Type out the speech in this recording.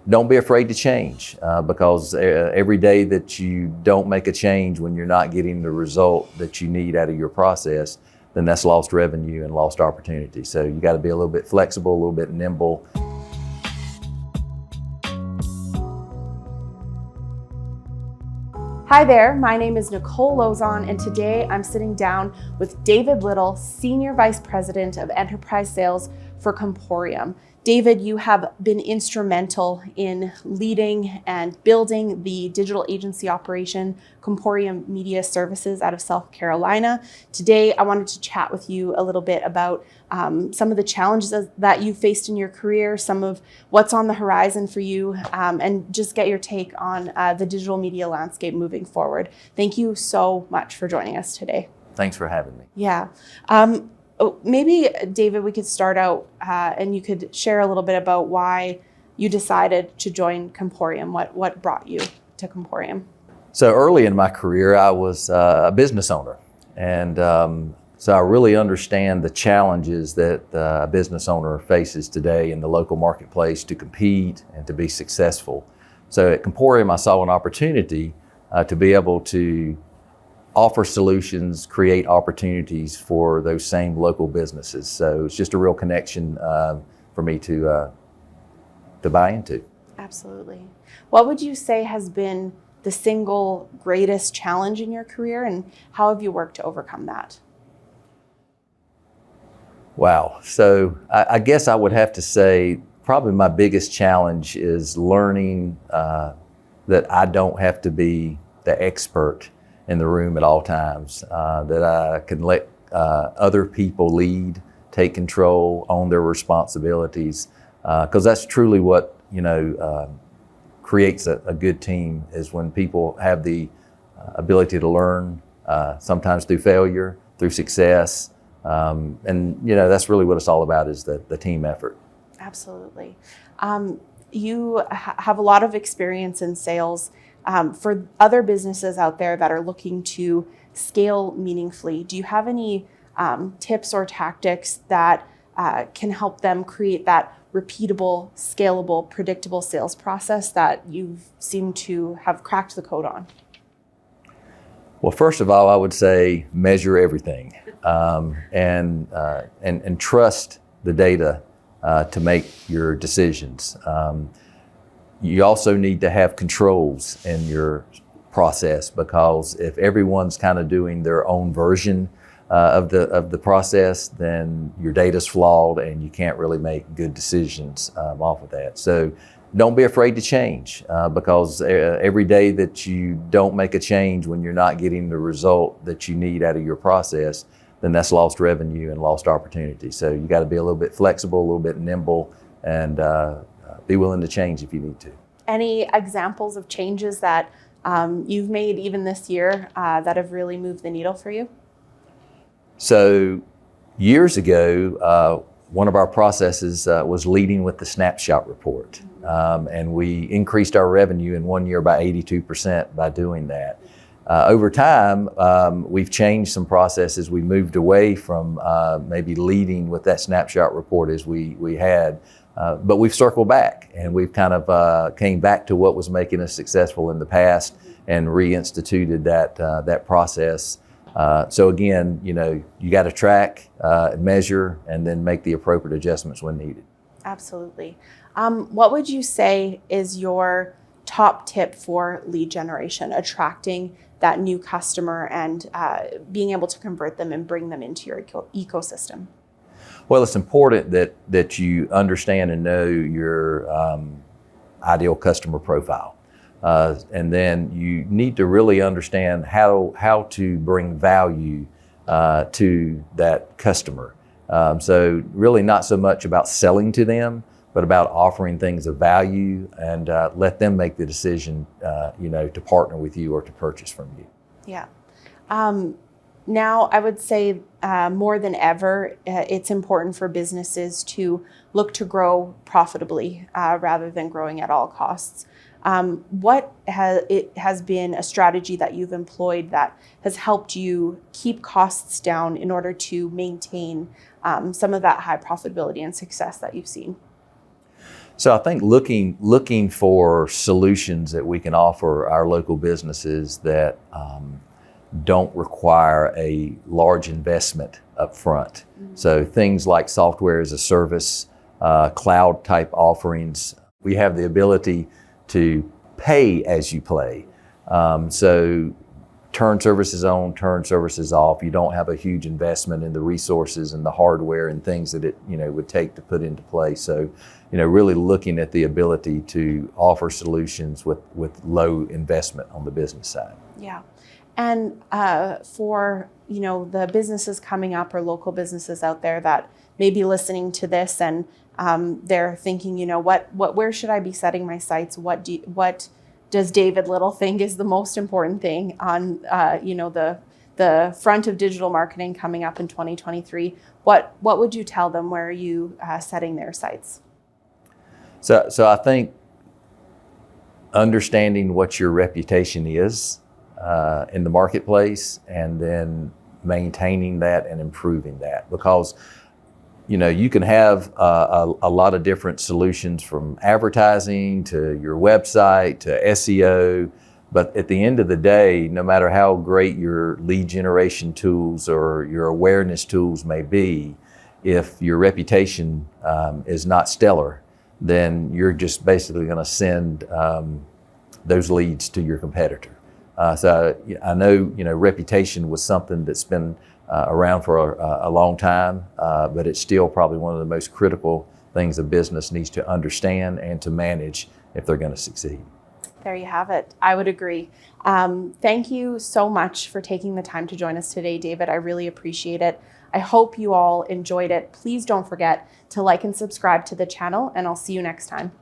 don't be afraid to change because every day that you don't make a change when you're not getting the result that you need out of your process, then that's lost revenue and lost opportunity. So you got to be a little bit flexible, a little bit nimble. Hi there, my name is Nicole Lozon, and today I'm sitting down with David Little, Senior Vice President of Enterprise Sales for Comporium. David, you have been instrumental in leading and building the digital agency operation, Comporium Media Services out of South Carolina. Today, I wanted to chat with you a little bit about some of the challenges that you faced in your career, some of what's on the horizon for you, and just get your take on the digital media landscape moving forward. Thank you so much for joining us today. Thanks for having me. Yeah. Maybe, David, we could start out and you could share a little bit about why you decided to join Comporium. What brought you to Comporium? So early in my career, I was a business owner. And so I really understand the challenges that a business owner faces today in the local marketplace to compete and to be successful. So at Comporium, I saw an opportunity to be able to offer solutions, create opportunities for those same local businesses. So it's just a real connection for me to buy into. Absolutely. What would you say has been the single greatest challenge in your career, and how have you worked to overcome that? Wow. So I guess I would have to say probably my biggest challenge is learning that I don't have to be the expert in the room at all times, that I can let other people lead, take control, own their responsibilities, because that's truly what creates a good team, is when people have the ability to learn, sometimes through failure, through success, and that's really what it's all about, is the team effort. Absolutely. You have a lot of experience in sales. For other businesses out there that are looking to scale meaningfully, do you have any tips or tactics that can help them create that repeatable, scalable, predictable sales process that you seem to have cracked the code on? Well, first of all, I would say measure everything and trust the data to make your decisions. You also need to have controls in your process, because if everyone's kind of doing their own version of the process, then your data's flawed and you can't really make good decisions off of that. So don't be afraid to change because every day that you don't make a change when you're not getting the result that you need out of your process, then that's lost revenue and lost opportunity. So you got to be a little bit flexible, a little bit nimble, and be willing to change if you need to. Any examples of changes that you've made even this year that have really moved the needle for you? So years ago, one of our processes was leading with the snapshot report. And we increased our revenue in 1 year by 82% by doing that. Over time, we've changed some processes. We moved away from maybe leading with that snapshot report as we had. But we've circled back, and we've kind of came back to what was making us successful in the past and reinstituted that process. So again, you got to track, measure, and then make the appropriate adjustments when needed. Absolutely. What would you say is your top tip for lead generation, attracting that new customer and being able to convert them and bring them into your ecosystem? Well, it's important that you understand and know your ideal customer profile. And then you need to really understand how to bring value to that customer. So really not so much about selling to them, but about offering things of value and let them make the decision, to partner with you or to purchase from you. Yeah. Now, I would say more than ever, it's important for businesses to look to grow profitably rather than growing at all costs. What has been a strategy that you've employed that has helped you keep costs down in order to maintain some of that high profitability and success that you've seen? So I think looking for solutions that we can offer our local businesses that don't require a large investment up front. So things like software as a service, cloud type offerings. We have the ability to pay as you play. So turn services on, turn services off. You don't have a huge investment in the resources and the hardware and things that it would take to put into place. So really looking at the ability to offer solutions with low investment on the business side. Yeah. And for the businesses coming up or local businesses out there that may be listening to this and they're thinking, where should I be setting my sights? What does David Little think is the most important thing on the front of digital marketing coming up in 2023? What would you tell them? Where are you setting their sights? So I think understanding what your reputation is in the marketplace, and then maintaining that and improving that, because you can have a lot of different solutions, from advertising to your website to SEO, but at the end of the day, no matter how great your lead generation tools or your awareness tools may be, if your reputation is not stellar, then you're just basically going to send those leads to your competitor. So I know reputation was something that's been around for a long time, but it's still probably one of the most critical things a business needs to understand and to manage if they're going to succeed. There you have it. I would agree. Thank you so much for taking the time to join us today, David. I really appreciate it. I hope you all enjoyed it. Please don't forget to like and subscribe to the channel, and I'll see you next time.